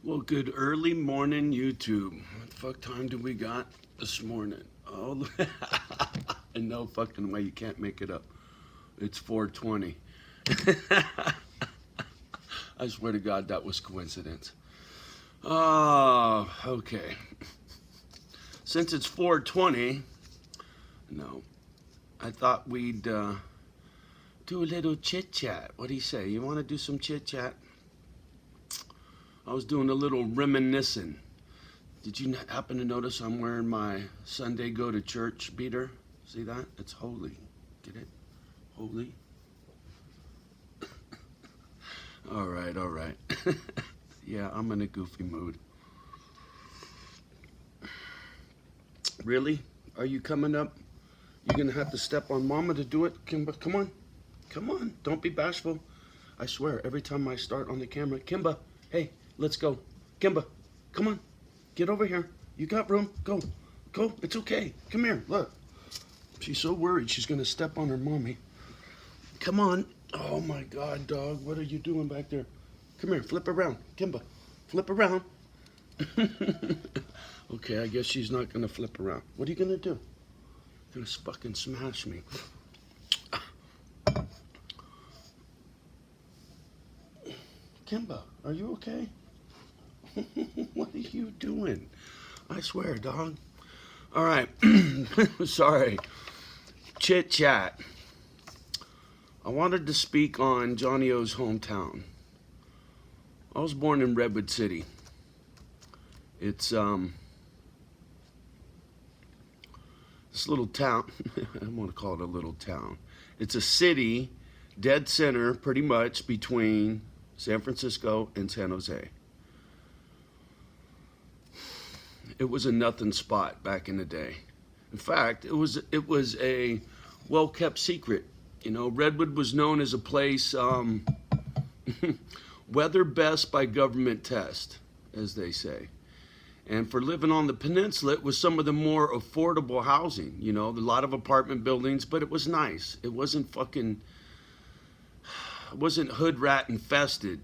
Well, good early morning, YouTube. What the fuck time do we got this morning? Oh, and no fucking way you can't make it up. It's 4:20. I swear to God, that was coincidence. Oh, okay. Since it's 4:20, no, I thought we'd do a little chit chat. What do you say? You want to do some chit chat? I was doing a little reminiscing. Did you happen to notice I'm wearing my Sunday go to church beater? See that? It's holy. Get it? Holy. All right, all right. Yeah, I'm in a goofy mood. Really? Are you coming up? You're gonna have to step on Mama to do it. Kimba, come on. Come on. Don't be bashful. I swear, every time I start on the camera, Kimba, hey, let's go. Kimba, come on. Get over here. You got room. Go. Go. It's okay. Come here. Look. She's so worried she's gonna step on her mommy. Come on. Oh my God, dog. What are you doing back there? Come here. Flip around. Kimba. Flip around. Okay, I guess she's not gonna flip around. What are you gonna do? You're gonna fucking smash me. Kimba, are you okay? What are you doing? I swear, dog. All right. Sorry. Chit chat. I wanted to speak on Johnny O's hometown. I was born in Redwood City. It's this little town. I don't want to call it a little town. It's a city, dead center, pretty much between San Francisco and San Jose. It was a nothing spot back in the day. In fact, it was a well-kept secret. You know, Redwood was known as a place weather best by government test, as they say. And for living on the peninsula, it was some of the more affordable housing. You know, a lot of apartment buildings, but it was nice. It wasn't hood rat infested.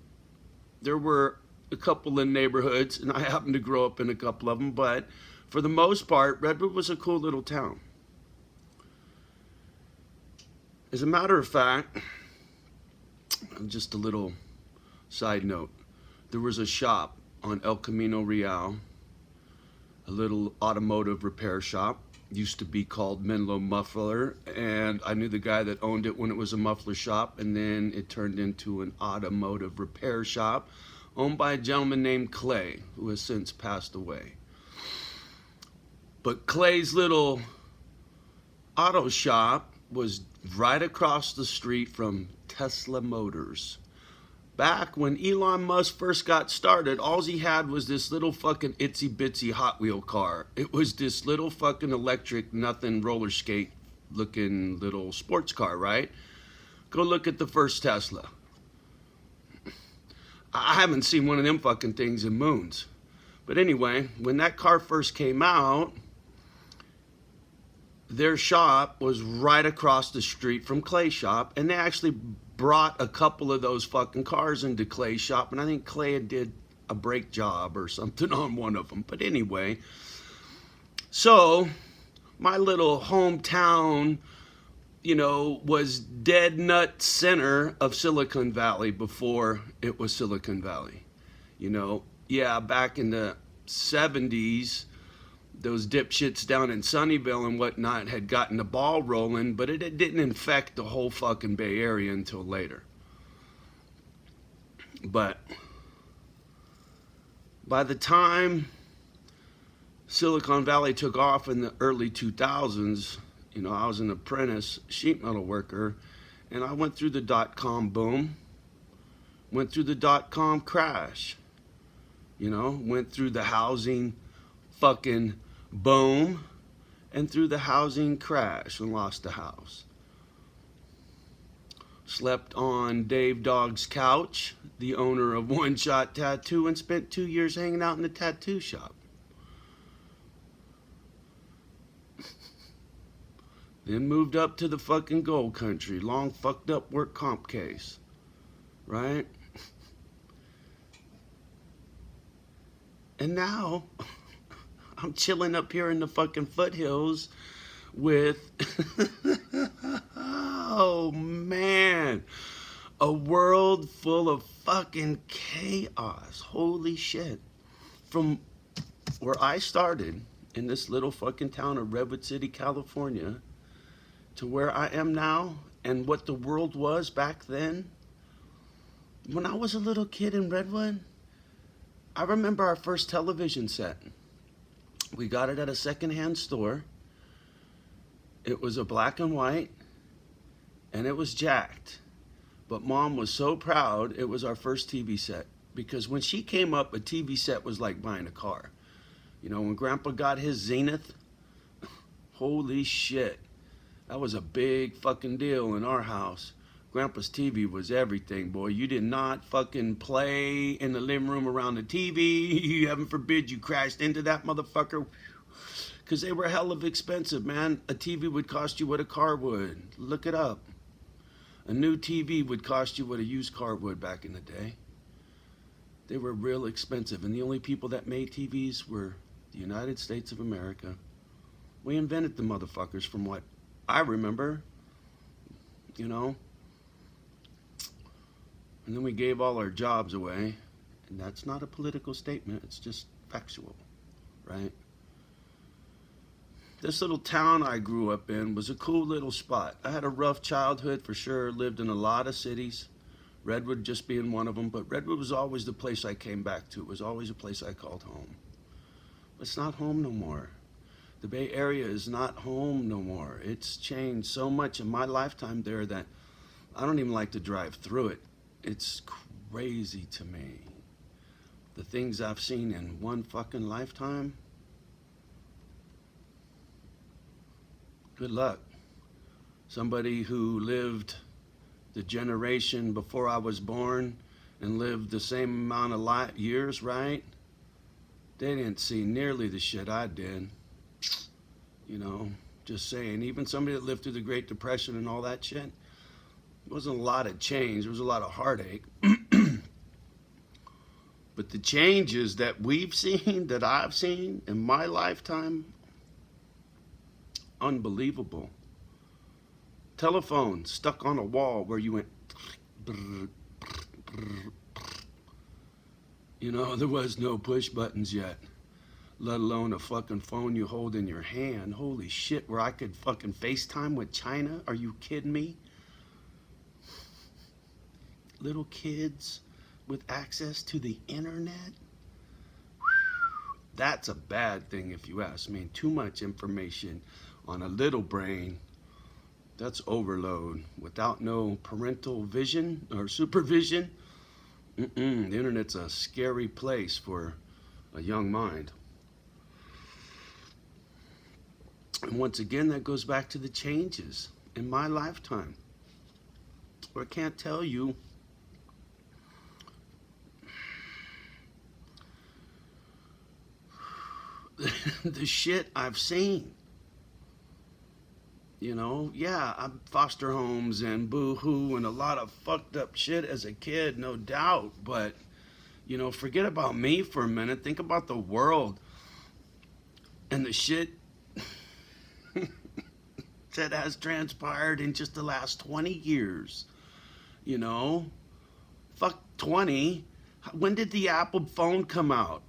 There were a couple of neighborhoods, and I happened to grow up in a couple of them, but for the most part, Redwood was a cool little town. As a matter of fact, just a little side note, there was a shop on El Camino Real, a little automotive repair shop, used to be called Menlo Muffler, and I knew the guy that owned it when it was a muffler shop, and then it turned into an automotive repair shop owned by a gentleman named Clay, who has since passed away. But Clay's little auto shop was right across the street from Tesla Motors. Back when Elon Musk first got started, all he had was this little fucking itsy bitsy Hot Wheel car. It was this little fucking electric, nothing roller skate looking little sports car, right? Go look at the first Tesla. I haven't seen one of them fucking things in moons. But anyway, when that car first came out, their shop was right across the street from Clay's shop, and they actually brought a couple of those fucking cars into Clay's shop, and I think Clay did a brake job or something on one of them. But anyway, so my little hometown, you know, was dead nut center of Silicon Valley before it was Silicon Valley. You know, yeah, back in the 70s, those dipshits down in Sunnyvale and whatnot had gotten the ball rolling, but it didn't infect the whole fucking Bay Area until later. But by the time Silicon Valley took off in the early 2000s, you know, I was an apprentice sheet metal worker, and I went through the dot-com boom, went through the dot-com crash, you know, went through the housing fucking boom, and through the housing crash and lost a house. Slept on Dave Dogg's couch, the owner of One Shot Tattoo, and spent 2 years hanging out in the tattoo shop. Then moved up to the fucking gold country, long fucked up work comp case, right? And now I'm chilling up here in the fucking foothills with, oh man, a world full of fucking chaos. Holy shit. From where I started in this little fucking town of Redwood City, California, to where I am now and what the world was back then. When I was a little kid in Redwood, I remember our first television set. We got it at a secondhand store. It was a black and white, and it was jacked. But Mom was so proud it was our first TV set. Because when she came up, a TV set was like buying a car. You know, when Grandpa got his Zenith, holy shit. That was a big fucking deal in our house. Grandpa's TV was everything, boy. You did not fucking play in the living room around the TV. Heaven forbid you crashed into that motherfucker. Because they were hell of expensive, man. A TV would cost you what a car would. Look it up. A new TV would cost you what a used car would back in the day. They were real expensive. And the only people that made TVs were the United States of America. We invented the motherfuckers from what I remember, you know. And then we gave all our jobs away. And that's not a political statement. It's just factual, right? This little town I grew up in was a cool little spot. I had a rough childhood for sure. Lived in a lot of cities. Redwood just being one of them. But Redwood was always the place I came back to. It was always a place I called home. But it's not home no more. The Bay Area is not home no more. It's changed so much in my lifetime there that I don't even like to drive through it. It's crazy to me. The things I've seen in one fucking lifetime. Good luck. Somebody who lived the generation before I was born and lived the same amount of years, right? They didn't see nearly the shit I did. You know, just saying. Even somebody that lived through the Great Depression and all that shit, there wasn't a lot of change. There was a lot of heartache. But the changes that we've seen, that I've seen in my lifetime, unbelievable. Telephone stuck on a wall where you went, you know, there was no push buttons yet, let alone a fucking phone you hold in your hand. Holy shit, where I could fucking FaceTime with China? Are you kidding me? Little kids with access to the internet? That's a bad thing if you ask me. Too much information on a little brain. That's overload. Without no parental vision or supervision, the internet's a scary place for a young mind. And once again, that goes back to the changes in my lifetime. I can't tell you the shit I've seen. You know, yeah, foster homes and boo-hoo and a lot of fucked up shit as a kid, no doubt. But, you know, forget about me for a minute. Think about the world and the shit that has transpired in just the last 20 years. You know, fuck 20. When did the Apple phone come out?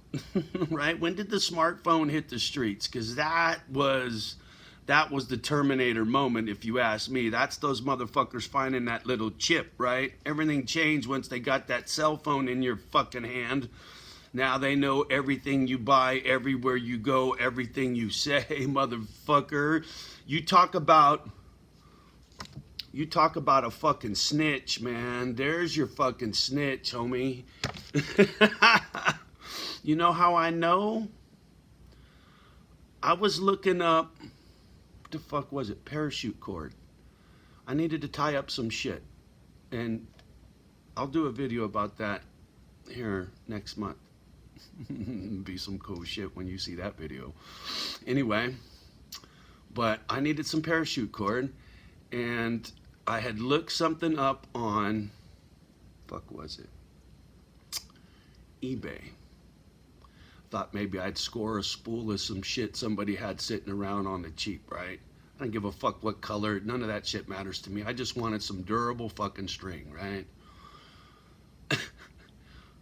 Right? When did the smartphone hit the streets? Because that was the Terminator moment, if you ask me. That's those motherfuckers finding that little chip, right? Everything changed once they got that cell phone in your fucking hand. Now they know everything you buy, everywhere you go, everything you say, motherfucker. You talk about a fucking snitch, man. There's your fucking snitch, homie. You know how I know? I was looking up, what the fuck was it? Parachute cord. I needed to tie up some shit. And I'll do a video about that here next month. Be some cool shit when you see that video. Anyway, but I needed some parachute cord. And I had looked something up on, fuck was it? eBay. Thought maybe I'd score a spool of some shit somebody had sitting around on the cheap, right? I don't give a fuck what color. None of that shit matters to me. I just wanted some durable fucking string, right?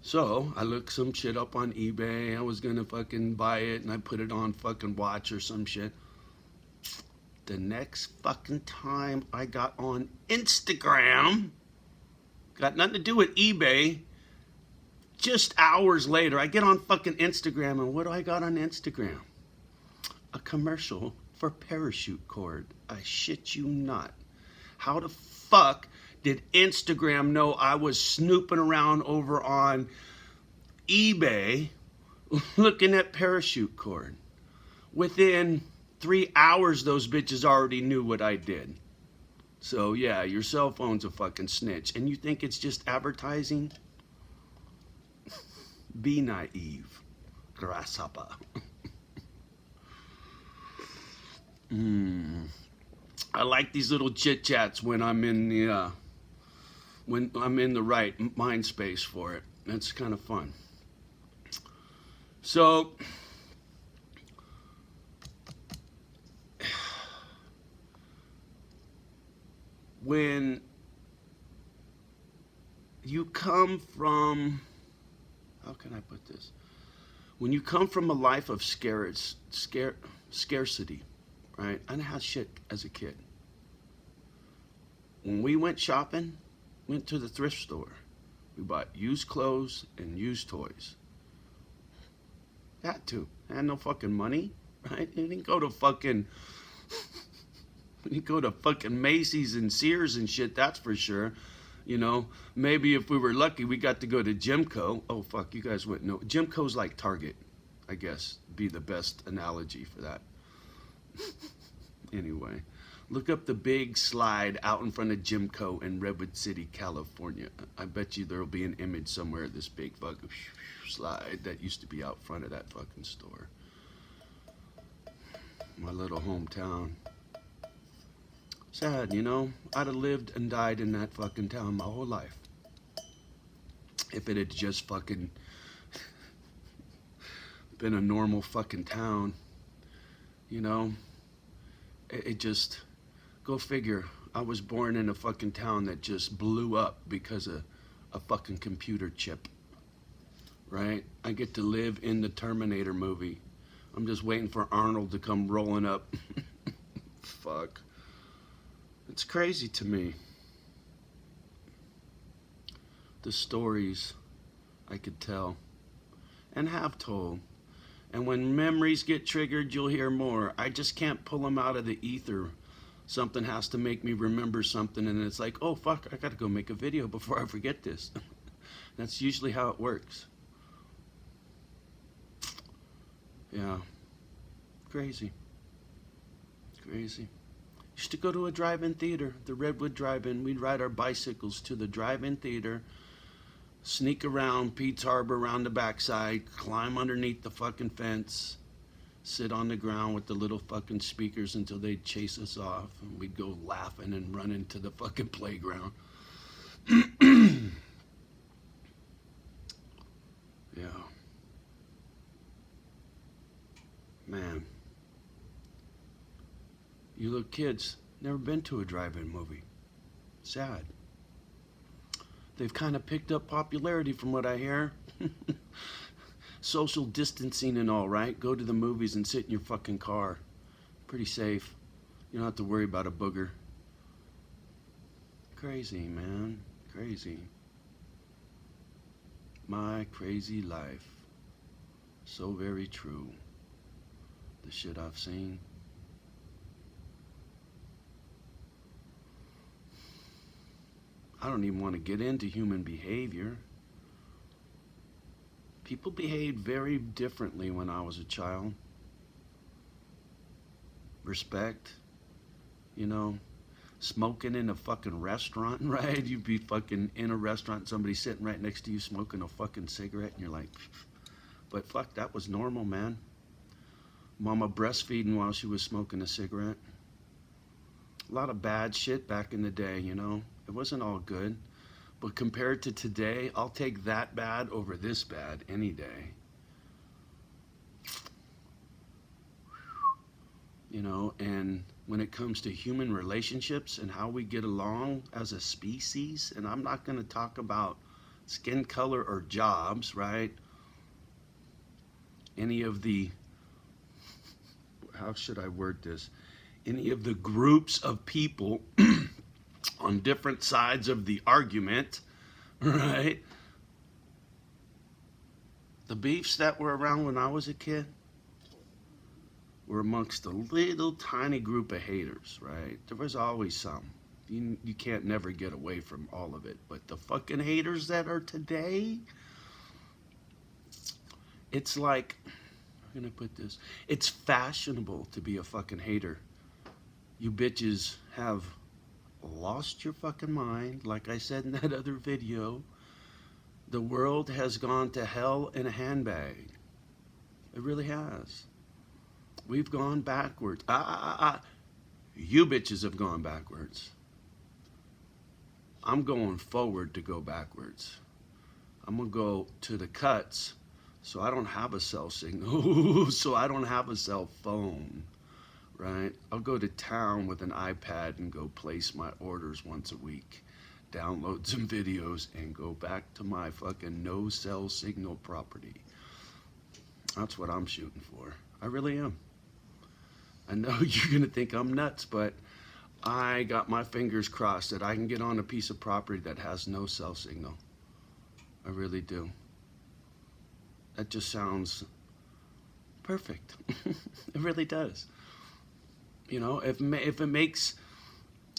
So I looked some shit up on eBay. I was gonna fucking buy it, and I put it on fucking Watch or some shit. The next fucking time I got on Instagram, got nothing to do with eBay. Just hours later, I get on fucking Instagram, and what do I got on Instagram? A commercial for parachute cord. I shit you not. How the fuck did Instagram know I was snooping around over on eBay looking at parachute cord? Within 3 hours, those bitches already knew what I did. So yeah, your cell phone's a fucking snitch. And you think it's just advertising? Be naive, grasshopper. I like these little chit chats when I'm in the right mind space for it. That's kind of fun. So when you come from, how can I put this? When you come from a life of scarcity, right? I didn't have shit as a kid. When we went shopping, went to the thrift store, we bought used clothes and used toys. Had to. I had no fucking money, right? You didn't go to fucking Macy's and Sears and shit, that's for sure. You know, maybe if we were lucky, we got to go to Gymco. Oh, fuck, you guys wouldn't know. Gymco's like Target, I guess, be the best analogy for that. Anyway, look up the big slide out in front of Gymco in Redwood City, California. I bet you there'll be an image somewhere of this big fucking slide that used to be out front of that fucking store. My little hometown. Sad, you know? I'd have lived and died in that fucking town my whole life. If it had just fucking been a normal fucking town, you know? It just, go figure. I was born in a fucking town that just blew up because of a fucking computer chip, right? I get to live in the Terminator movie. I'm just waiting for Arnold to come rolling up. Fuck. It's crazy to me. The stories I could tell and have told. And when memories get triggered, you'll hear more. I just can't pull them out of the ether. Something has to make me remember something, and it's like, oh fuck, I gotta go make a video before I forget this. That's usually how it works. Yeah. Crazy. Crazy. Used to go to a drive-in theater, the Redwood Drive-In. We'd ride our bicycles to the drive-in theater, sneak around Pete's Harbor around the backside, climb underneath the fucking fence, sit on the ground with the little fucking speakers until they'd chase us off, and we'd go laughing and run into the fucking playground. Yeah. Man. You little kids, never been to a drive-in movie. Sad. They've kind of picked up popularity from what I hear. Social distancing and all, right? Go to the movies and sit in your fucking car. Pretty safe. You don't have to worry about a booger. Crazy, man. Crazy. My crazy life. So very true. The shit I've seen. I don't even want to get into human behavior. People behaved very differently when I was a child. Respect, you know, smoking in a fucking restaurant, right? You'd be fucking in a restaurant, somebody sitting right next to you smoking a fucking cigarette, and you're like, but fuck, that was normal, man. Mama breastfeeding while she was smoking a cigarette. A lot of bad shit back in the day, you know. It wasn't all good. But compared to today, I'll take that bad over this bad any day. And when it comes to human relationships and how we get along as a species, and I'm not going to talk about skin color or jobs, right? Any of the, how should I word this? Any of the groups of people on different sides of the argument, right? The beefs that were around when I was a kid were amongst a little tiny group of haters, right? There was always some. You can't never get away from all of it. But the fucking haters that are today, it's like, how can I put this? It's fashionable to be a fucking hater. You bitches have lost your fucking mind. Like I said in that other video, the world has gone to hell in a handbag. It really has. We've gone backwards. You bitches have gone backwards. I'm going forward to go backwards. I'm going to go to the cuts, so I don't have a cell signal, so I don't have a cell phone, right? I'll go to town with an iPad and go place my orders once a week, download some videos, and go back to my fucking no cell signal property. That's what I'm shooting for. I really am. I know you're going to think I'm nuts, but I got my fingers crossed that I can get on a piece of property that has no cell signal. I really do. That just sounds perfect. It really does. If it makes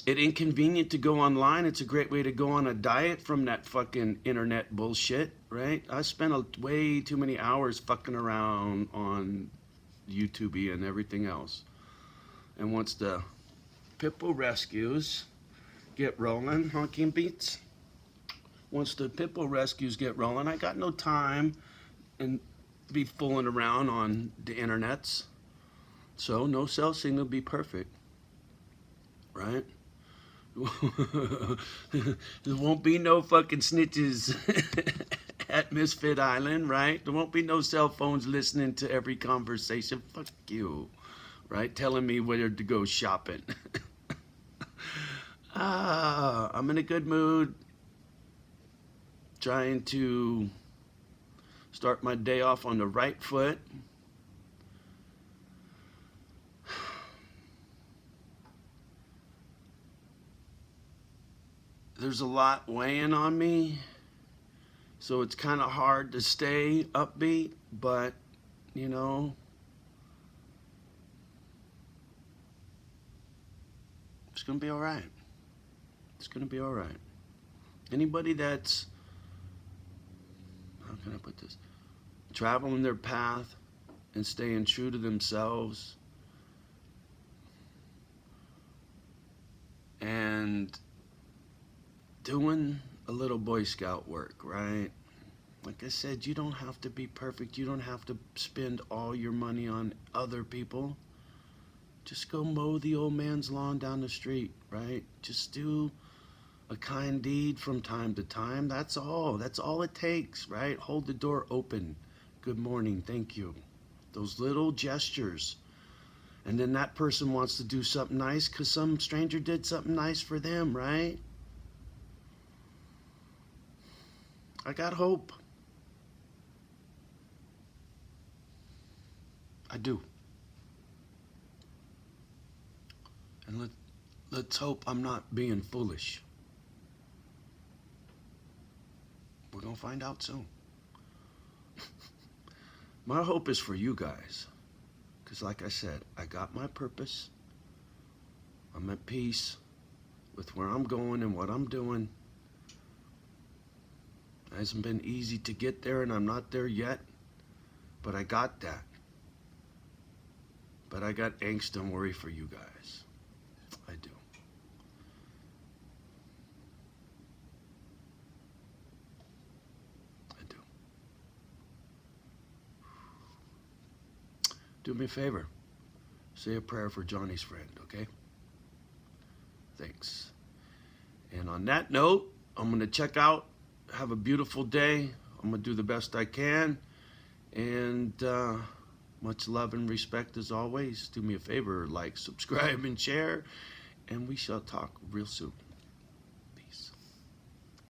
it inconvenient to go online, it's a great way to go on a diet from that fucking internet bullshit, right? I spent way too many hours fucking around on YouTube and everything else. And once the Pitbull rescues get rolling, honking beats. Once the Pitbull rescues get rolling, I got no time and be fooling around on the internets. So no cell signal be perfect, right? There won't be no fucking snitches at Misfit Island, right? There won't be no cell phones listening to every conversation. Fuck you, right? Telling me where to go shopping. I'm in a good mood. Trying to start my day off on the right foot. There's a lot weighing on me, so it's kind of hard to stay upbeat, but it's gonna be all right. It's gonna be all right. Anybody that's, how can I put this, traveling their path and staying true to themselves and doing a little Boy Scout work, right? Like I said, you don't have to be perfect. You don't have to spend all your money on other people. Just go mow the old man's lawn down the street, right? Just do a kind deed from time to time. That's all. That's all it takes, right? Hold the door open. Good morning. Thank you. Those little gestures. And then that person wants to do something nice because some stranger did something nice for them, right? I got hope. I do. And let's hope I'm not being foolish. We're going to find out soon. My hope is for you guys. Because like I said, I got my purpose. I'm at peace with where I'm going and what I'm doing. It hasn't been easy to get there, and I'm not there yet. But I got that. But I got angst and worry for you guys. I do. I do. Do me a favor. Say a prayer for Johnny's friend, okay? Thanks. And on that note, I'm going to check out. Have a beautiful day. I'm going to do the best I can. And Much love and respect as always. Do me a favor, like, subscribe, and share, and we shall talk real soon.